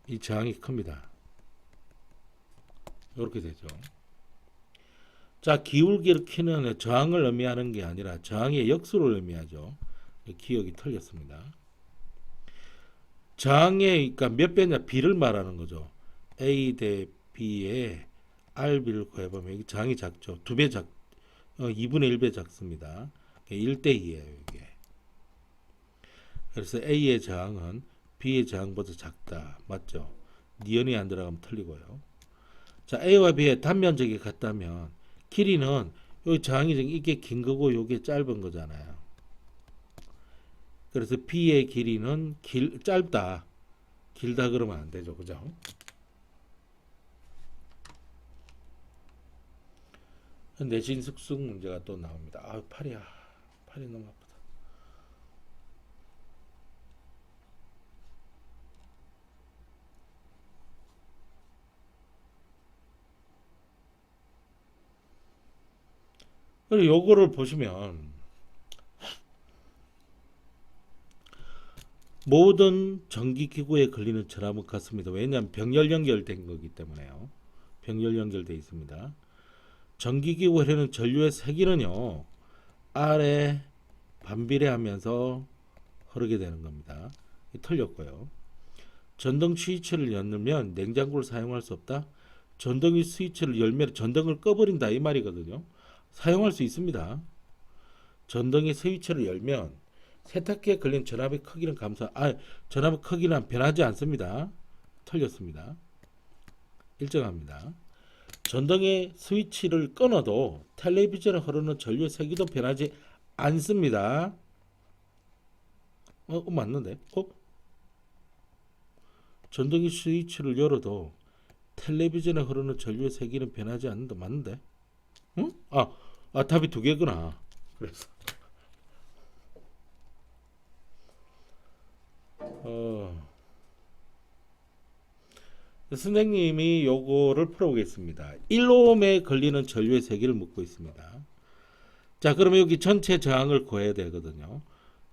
이 저항이 큽니다. 이렇게 되죠. 자, 기울기를 키는 저항을 의미하는 게 아니라 저항의 역수를 의미하죠. 기억이 틀렸습니다. 저항의 그러니까 몇 배냐 B를 말하는 거죠. A 대 B의 R비를 구해보면 여기 저항이 작죠. 2배 작, 2분의 1배 작습니다. 1대 2예요. 이게. 그래서 A의 저항은 B의 저항보다 작다. 맞죠? 니은이 안 들어가면 틀리고요. 자, A와 B의 단면적이 같다면 길이는 여기 저항이 이게 긴 거고 이게 짧은 거잖아요. 그래서 B의 길이는 짧다. 길다 그러면 안 되죠. 그죠? 내신 숙성 문제가 또 나옵니다. 아, 팔이 너무 아프다. 그리고 요거를 보시면 모든 전기기구에 걸리는 전압은 같습니다. 왜냐하면 병렬 연결된 거기 때문에요. 병렬 연결되어 있습니다. 전기기구에 흐르는 전류의 세기는요, R에 반비례하면서 흐르게 되는 겁니다. 틀렸고요. 전등 스위치를 열면 냉장고를 사용할 수 없다. 전등이 스위치를 열면 전등을 꺼버린다 이 말이거든요. 사용할 수 있습니다. 전등이 스위치를 열면 세탁기에 걸린 전압의 크기는 전압의 크기는 변하지 않습니다. 틀렸습니다. 일정합니다. 전등의 스위치를 끊어도 텔레비전에 흐르는 전류의 세기도 변하지 않습니다. 맞는데? 전등의 스위치를 열어도 텔레비전에 흐르는 전류의 세기는 변하지 않는다. 맞는데? 응? 답이 두 개구나. 그래서 선생님이 요거를 풀어보겠습니다. 1옴에 걸리는 전류의 세기를 묻고 있습니다. 자, 그러면 여기 전체 저항을 구해야 되거든요.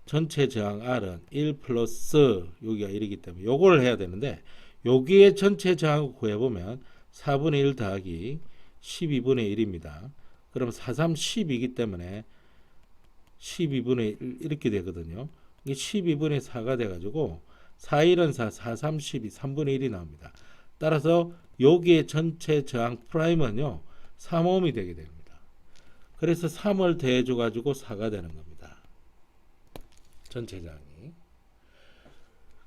전체 저항 R은 1 플러스 여기가 1이기 때문에 요걸 해야 되는데 여기에 전체 저항을 구해보면 4분의 1 더하기 12분의 1입니다. 그럼 4, 3, 10이기 때문에 12분의 1 이렇게 되거든요. 이게 12분의 4가 돼가지고 4, 1은 4, 4, 3, 12, 3분의 1이 나옵니다. 따라서 여기에 전체 저항 프라임은요 3옴이 되게 됩니다. 그래서 3을 더해줘 가지고 4가 되는 겁니다. 전체 저항이.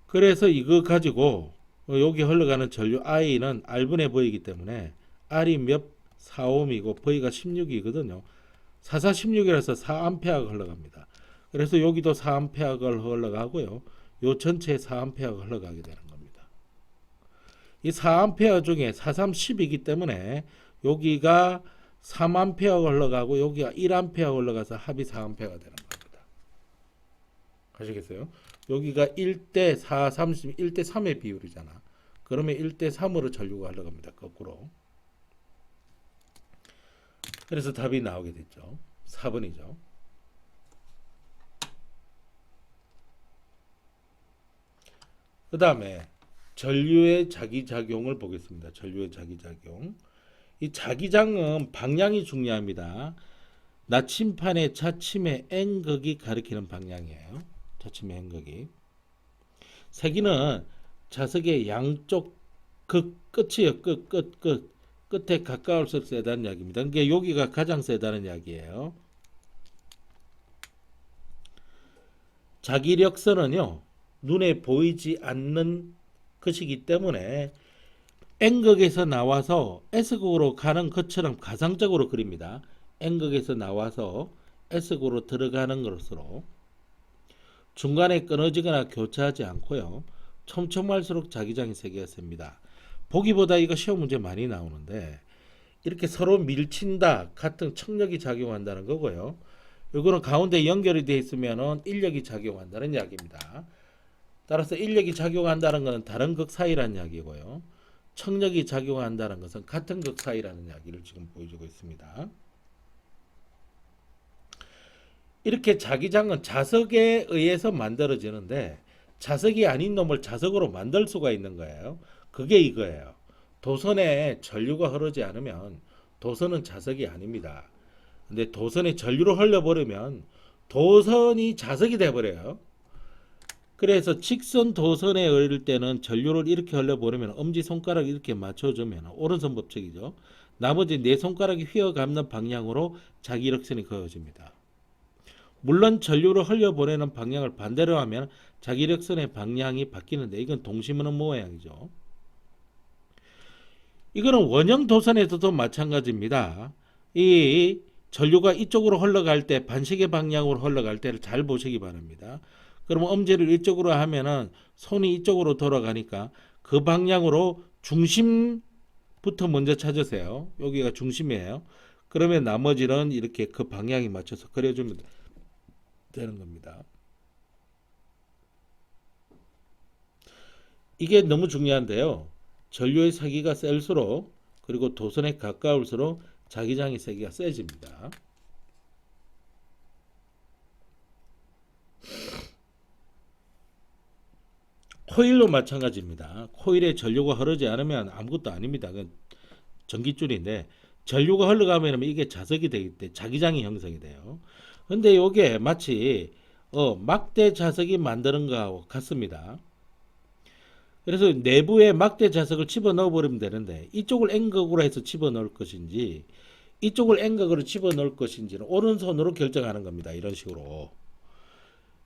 그래서 이거 가지고 여기 흘러가는 전류 I는 R분의 V이기 때문에 R이 몇 4옴이고 V가 16이거든요. 4, 4, 16이라서 4A가 흘러갑니다. 그래서 여기도 4A가 흘러가고요. 요 전체에 4A가 흘러가게 되는 겁니다. 이 4A 중에 4, 3, 10이기 때문에 여기가 3A가 흘러가고 여기가 1A 흘러가서 합이 4A가 되는 겁니다. 아시겠어요? 여기가 1대 4, 30, 1대 3의 비율이잖아. 그러면 1대 3으로 전류가 흘러갑니다. 거꾸로. 그래서 답이 나오게 됐죠. 4번이죠. 그 다음에 전류의 자기작용을 보겠습니다. 전류의 자기작용. 이 자기장은 방향이 중요합니다. 나침판의 차침의 N극이 가리키는 방향이에요. 차침의 N극이. 세기는 자석의 양쪽 끝이에요. 끝에 가까울수록 세다는 이야기입니다. 그러니까 여기가 가장 세다는 이야기예요. 자기력선은요. 눈에 보이지 않는 것이기 때문에 N극에서 나와서 S극으로 가는 것처럼 가상적으로 그립니다. N극에서 나와서 S극으로 들어가는 것으로 중간에 끊어지거나 교차하지 않고요. 촘촘할수록 자기장이 세기가 셉니다. 보기보다 이거 시험 문제 많이 나오는데 이렇게 서로 밀친다 같은 청력이 작용한다는 거고요. 이거는 가운데 연결이 되어 있으면은 인력이 작용한다는 이야기입니다. 따라서 인력이 작용한다는 것은 다른 극 사이라는 이야기고요. 청력이 작용한다는 것은 같은 극 사이라는 이야기를 지금 보여주고 있습니다. 이렇게 자기장은 자석에 의해서 만들어지는데 자석이 아닌 놈을 자석으로 만들 수가 있는 거예요. 그게 이거예요. 도선에 전류가 흐르지 않으면 도선은 자석이 아닙니다. 근데 도선에 전류를 흘려버리면 도선이 자석이 돼버려요. 그래서 직선 도선에 흐를 때는 전류를 이렇게 흘려버리면 엄지손가락 이렇게 맞춰주면 오른손 법칙이죠. 나머지 네 손가락이 휘어감는 방향으로 자기력선이 그어집니다. 물론 전류를 흘려보내는 방향을 반대로 하면 자기력선의 방향이 바뀌는데 이건 동심은 모양이죠. 이거는 원형 도선에서도 마찬가지입니다. 이 전류가 이쪽으로 흘러갈 때 반시계 방향으로 흘러갈 때를 잘 보시기 바랍니다. 그러면 엄지를 이쪽으로 하면은 손이 이쪽으로 돌아가니까 그 방향으로 중심부터 먼저 찾으세요. 여기가 중심이에요. 그러면 나머지는 이렇게 그 방향에 맞춰서 그려주면 되는 겁니다. 이게 너무 중요한데요. 전류의 세기가 셀수록 그리고 도선에 가까울수록 자기장의 세기가 세집니다. 코일도 마찬가지입니다. 코일에 전류가 흐르지 않으면 아무것도 아닙니다. 그건 전기줄인데 전류가 흘러가면 이게 자석이 되기 때문에 자기장이 형성이 돼요. 근데 이게 마치 막대 자석이 만드는 거하고 같습니다. 그래서 내부에 막대 자석을 집어넣어 버리면 되는데 이쪽을 N극으로 해서 집어넣을 것인지 이쪽을 N극으로 집어넣을 것인지는 오른손으로 결정하는 겁니다. 이런 식으로.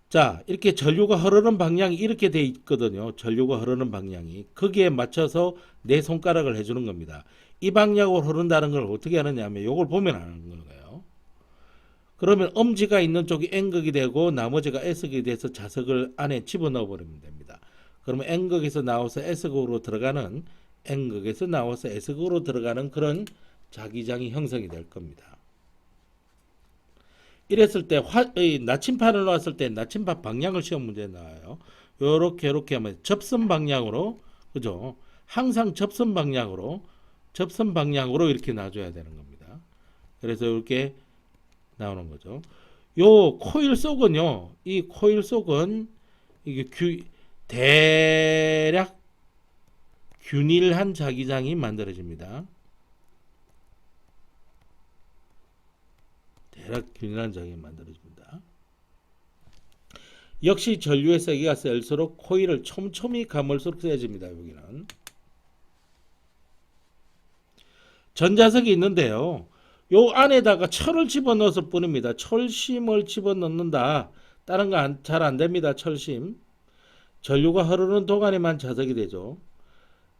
자, 이렇게 전류가 흐르는 방향이 이렇게 돼 있거든요. 전류가 흐르는 방향이. 거기에 맞춰서 내 손가락을 해주는 겁니다. 이 방향으로 흐른다는 걸 어떻게 하느냐 하면 이걸 보면 하는 거예요. 그러면 엄지가 있는 쪽이 N극이 되고 나머지가 S극이 돼서 자석을 안에 집어넣어 버리면 됩니다. 그러면 N극에서 나와서 S극으로 들어가는 N극에서 나와서 S극으로 들어가는 그런 자기장이 형성이 될 겁니다. 이랬을 때 나침판을 놨을 때 나침판 방향을 시험 문제에 나와요. 요렇게 이렇게 하면 접선 방향으로 그죠? 항상 접선 방향으로 이렇게 놔줘야 되는 겁니다. 그래서 이렇게 나오는 거죠. 요 코일 속은요. 이 코일 속은 이게 대략 균일한 자기장이 만들어집니다. 대략 균일한 자기장이 만들어집니다. 역시 전류의 세기가 셀수록 코일을 촘촘히 감을수록 세집니다. 여기는 전자석이 있는데요. 요 안에다가 철을 집어넣었을 뿐입니다. 철심을 집어넣는다. 다른 거 잘 안 됩니다. 철심. 전류가 흐르는 동안에만 자석이 되죠.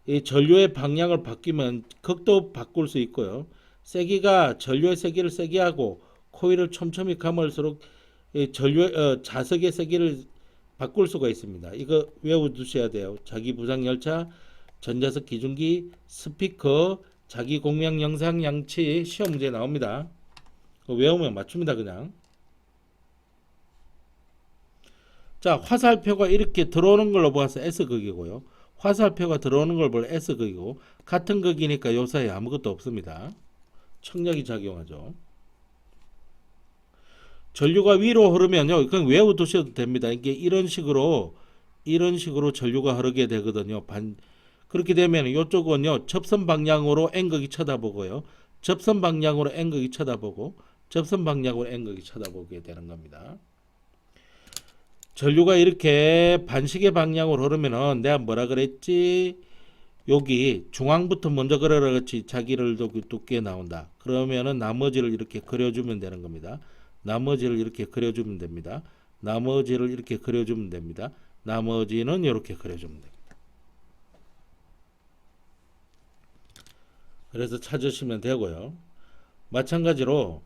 이 전류의 방향을 바뀌면 극도 바꿀 수 있고요. 세기가 전류의 세기를 세게 하고 코일을 촘촘히 감을수록 자석의 세기를 바꿀 수가 있습니다. 이거 외워두셔야 돼요. 자기 부상 열차, 전자석 기준기, 스피커, 자기 공명 영상 양치 시험 문제 나옵니다. 외우면 맞춥니다. 그냥. 자, 화살표가 이렇게 들어오는 걸로 봐서 S극이고요. 화살표가 들어오는 걸 보면 S극이고 같은 극이니까 요 사이에 아무것도 없습니다. 청력이 작용하죠. 전류가 위로 흐르면요. 그냥 외워두셔도 됩니다. 이게 이런 식으로 전류가 흐르게 되거든요. 그렇게 되면 이쪽은요. 접선 방향으로 N극이 쳐다보고요. 접선 방향으로 N극이 쳐다보고 접선 방향으로 N극이 쳐다보게 되는 겁니다. 전류가 이렇게 반시계 방향으로 흐르면은 내가 뭐라 그랬지? 여기 중앙부터 먼저 그려라 그렇지. 자기를 두께 나온다. 그러면은 나머지를 이렇게 그려주면 되는 겁니다. 나머지를 이렇게 그려주면 됩니다. 나머지를 이렇게 그려주면 됩니다. 나머지는 이렇게 그려주면 됩니다. 그래서 찾으시면 되고요. 마찬가지로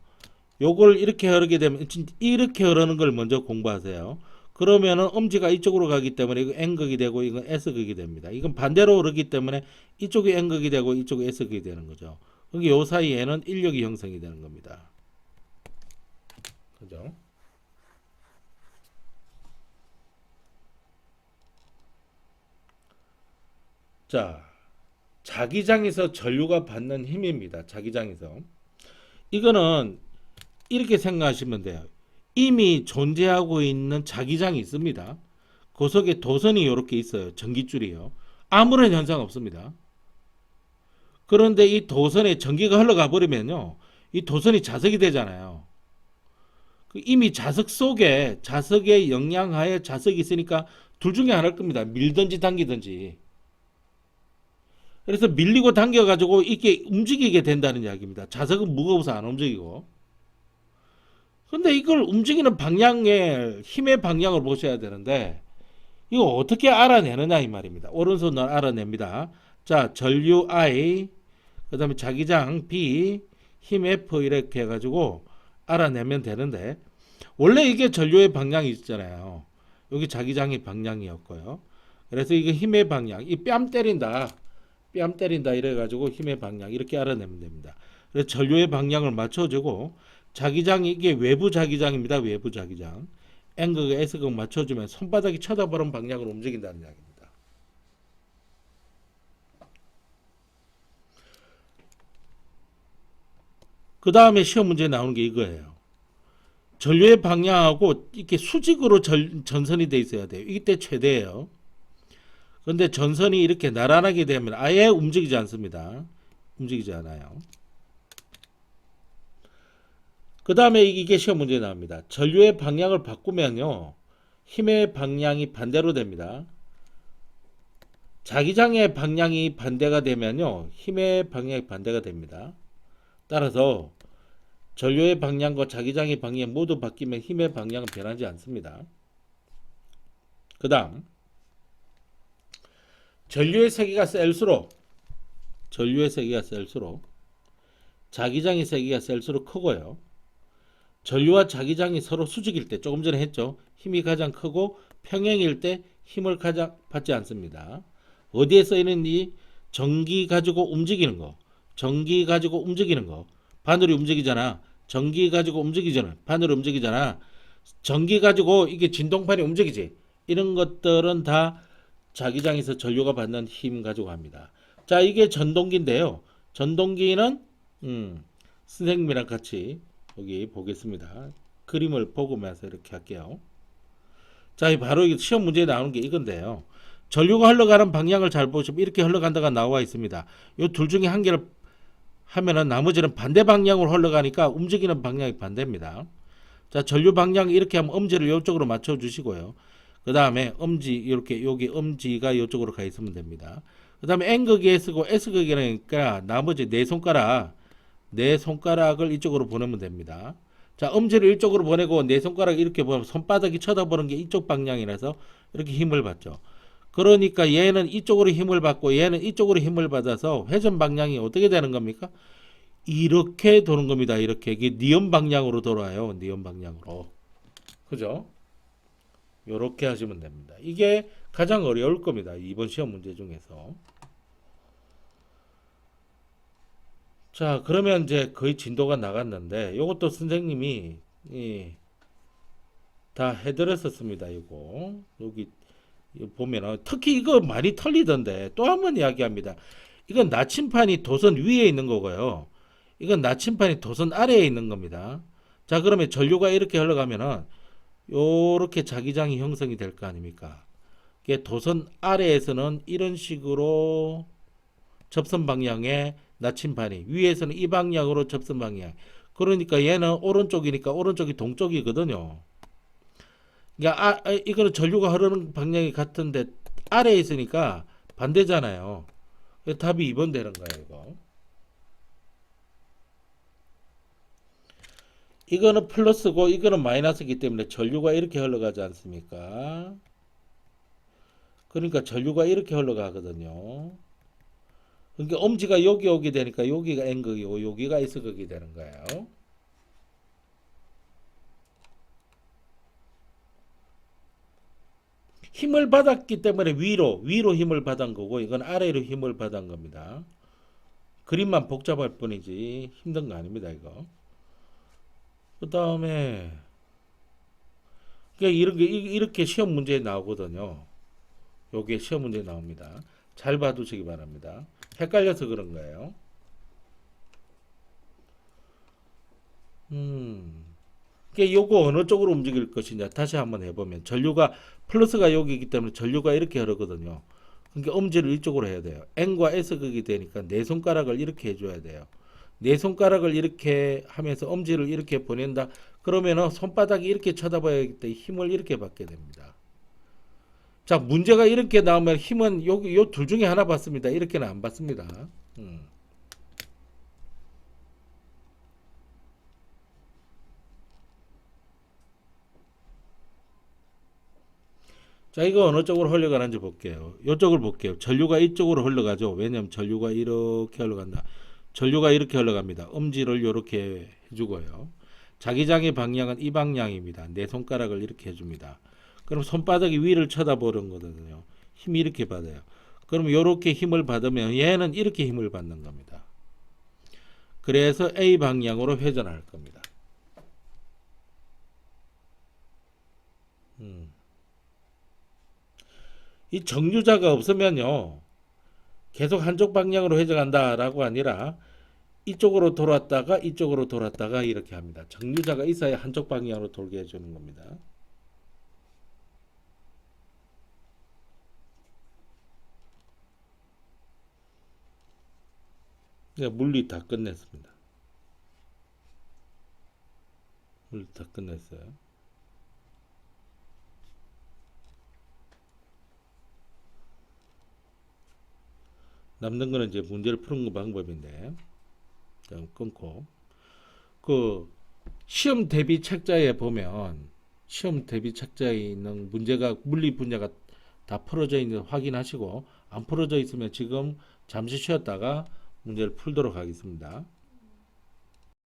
요걸 이렇게 흐르게 되면 이렇게 흐르는 걸 먼저 공부하세요. 그러면은 엄지가 이쪽으로 가기 때문에 이거 N극이 되고 이건 S극이 됩니다. 이건 반대로 흐르기 때문에 이쪽이 N극이 되고 이쪽이 S극이 되는 거죠. 그게 요 사이에는 인력이 형성이 되는 겁니다. 그죠? 자, 자기장에서 전류가 받는 힘입니다. 자기장에서. 이거는 이렇게 생각하시면 돼요. 이미 존재하고 있는 자기장이 있습니다. 그 속에 도선이 이렇게 있어요. 전기줄이요. 아무런 현상 없습니다. 그런데 이 도선에 전기가 흘러가 버리면요. 이 도선이 자석이 되잖아요. 이미 자석 속에 자석의 영향하에 자석이 있으니까 둘 중에 하나일 겁니다. 밀든지 당기든지. 그래서 밀리고 당겨가지고 이게 움직이게 된다는 이야기입니다. 자석은 무거워서 안 움직이고. 근데 이걸 움직이는 방향의 힘의 방향을 보셔야 되는데 이거 어떻게 알아내느냐 이 말입니다. 오른손으로 알아냅니다. 자, 전류 I, 그 다음에 자기장 B, 힘 F 이렇게 해가지고 알아내면 되는데 원래 이게 전류의 방향이 있잖아요. 여기 자기장의 방향이었고요. 그래서 이게 힘의 방향, 이 뺨 때린다 이래가지고 힘의 방향 이렇게 알아내면 됩니다. 그래서 전류의 방향을 맞춰주고 자기장이 이게 외부 자기장입니다. 외부 자기장. N극, S극 맞춰주면 손바닥이 쳐다보는 방향으로 움직인다는 이야기입니다. 그 다음에 시험 문제에 나오는 게 이거예요. 전류의 방향하고 이렇게 수직으로 전선이 돼 있어야 돼요. 이때 최대예요. 그런데 전선이 이렇게 나란하게 되면 아예 움직이지 않습니다. 움직이지 않아요. 그 다음에 이게 시험 문제에 나옵니다. 전류의 방향을 바꾸면요. 힘의 방향이 반대로 됩니다. 자기장의 방향이 반대가 되면요. 힘의 방향이 반대가 됩니다. 따라서 전류의 방향과 자기장의 방향이 모두 바뀌면 힘의 방향은 변하지 않습니다. 그 다음 전류의 세기가 셀수록 자기장의 세기가 셀수록 크고요. 전류와 자기장이 서로 수직일 때 조금 전에 했죠. 힘이 가장 크고 평행일 때 힘을 가장 받지 않습니다. 어디에 쓰이는지 전기 가지고 움직이는 거. 바늘이 움직이잖아. 전기 가지고 움직이잖아. 바늘이 움직이잖아. 전기 가지고 이게 진동판이 움직이지. 이런 것들은 다 자기장에서 전류가 받는 힘 가지고 합니다. 자, 이게 전동기인데요. 전동기는 선생님이랑 같이 여기 보겠습니다. 그림을 보면서 이렇게 할게요. 자, 바로 시험 문제에 나오는 게 이건데요. 전류가 흘러가는 방향을 잘 보시면 이렇게 흘러간다가 나와 있습니다. 이 둘 중에 한 개를 하면은 나머지는 반대 방향으로 흘러가니까 움직이는 방향이 반대입니다. 자, 전류 방향 이렇게 하면 엄지를 이쪽으로 맞춰 주시고요. 그 다음에 엄지 이렇게 여기 엄지가 이쪽으로 가 있으면 됩니다. 그 다음에 N극이 S고 S극이니까 나머지 네 손가락을 이쪽으로 보내면 됩니다. 자, 엄지를 이쪽으로 보내고 네 손가락 이렇게 보면 손바닥이 쳐다보는 게 이쪽 방향이라서 이렇게 힘을 받죠. 그러니까 얘는 이쪽으로 힘을 받고 얘는 이쪽으로 힘을 받아서 회전 방향이 어떻게 되는 겁니까? 이렇게 도는 겁니다. 이렇게 이게 니은 방향으로 돌아요. 니은 방향으로. 그죠? 이렇게 하시면 됩니다. 이게 가장 어려울 겁니다. 이번 시험 문제 중에서. 자, 그러면 이제 거의 진도가 나갔는데 이것도 선생님이 다 해드렸었습니다. 이거 여기 보면은 특히 이거 많이 틀리던데 또 한 번 이야기합니다. 이건 나침판이 도선 위에 있는 거고요. 이건 나침판이 도선 아래에 있는 겁니다. 자, 그러면 전류가 이렇게 흘러가면은 요렇게 자기장이 형성이 될 거 아닙니까? 이게 도선 아래에서는 이런 식으로 접선 방향의 나침판이 위에서는 이 방향으로 접선 방향. 그러니까 얘는 오른쪽이니까 오른쪽이 동쪽이거든요. 그러니까 이거는 전류가 흐르는 방향이 같은데 아래에 있으니까 반대잖아요. 답이 2번 되는 거예요, 이거. 이거는 플러스고 이거는 마이너스이기 때문에 전류가 이렇게 흘러가지 않습니까? 그러니까 전류가 이렇게 흘러가거든요. 그러니까 엄지가 여기 오게 되니까 여기가 N극이고 여기가 S극이 되는 거예요. 힘을 받았기 때문에 위로 힘을 받은 거고 이건 아래로 힘을 받은 겁니다. 그림만 복잡할 뿐이지 힘든 거 아닙니다, 이거. 그 다음에 이렇게 시험 문제에 나오거든요. 요게 시험 문제에 나옵니다. 잘 봐두시기 바랍니다. 헷갈려서 그런 거예요. 요거 어느 쪽으로 움직일 것이냐 다시 한번 해보면 전류가 플러스가 여기이기 때문에 전류가 이렇게 흐르거든요. 그러니까 엄지를 이쪽으로 해야 돼요. N과 S극이 되니까 네 손가락을 이렇게 해줘야 돼요. 네 손가락을 이렇게 하면서 엄지를 이렇게 보낸다. 그러면은 손바닥이 이렇게 쳐다봐야 때 힘을 이렇게 받게 됩니다. 자, 문제가 이렇게 나오면 힘은 여기 요 둘 중에 하나 받습니다. 이렇게는 안 받습니다. 자, 이거 어느 쪽으로 흘러가는지 볼게요. 이쪽을 볼게요. 전류가 이쪽으로 흘러가죠. 왜냐면 전류가 이렇게 흘러간다. 전류가 이렇게 흘러갑니다. 엄지를 이렇게 해주고요. 자기장의 방향은 이 방향입니다. 내 손가락을 이렇게 해줍니다. 그럼 손바닥이 위를 쳐다보는 거거든요. 힘이 이렇게 받아요. 그럼 이렇게 힘을 받으면 얘는 이렇게 힘을 받는 겁니다. 그래서 A 방향으로 회전할 겁니다. 이 정류자가 없으면요. 계속 한쪽 방향으로 회전한다라고 아니라 이쪽으로 돌았다가 이쪽으로 돌았다가 이렇게 합니다. 정류자가 있어야 한쪽 방향으로 돌게 해주는 겁니다. 네, 물리 다 끝냈습니다. 물리 다 끝냈어요. 남는 거는 이제 문제를 푸는 거 방법인데 끊고 그 시험 대비 책자에 보면 시험 대비 책자에 있는 문제가 물리 분야가 다 풀어져 있는 거 확인하시고 안 풀어져 있으면 지금 잠시 쉬었다가 문제를 풀도록 하겠습니다.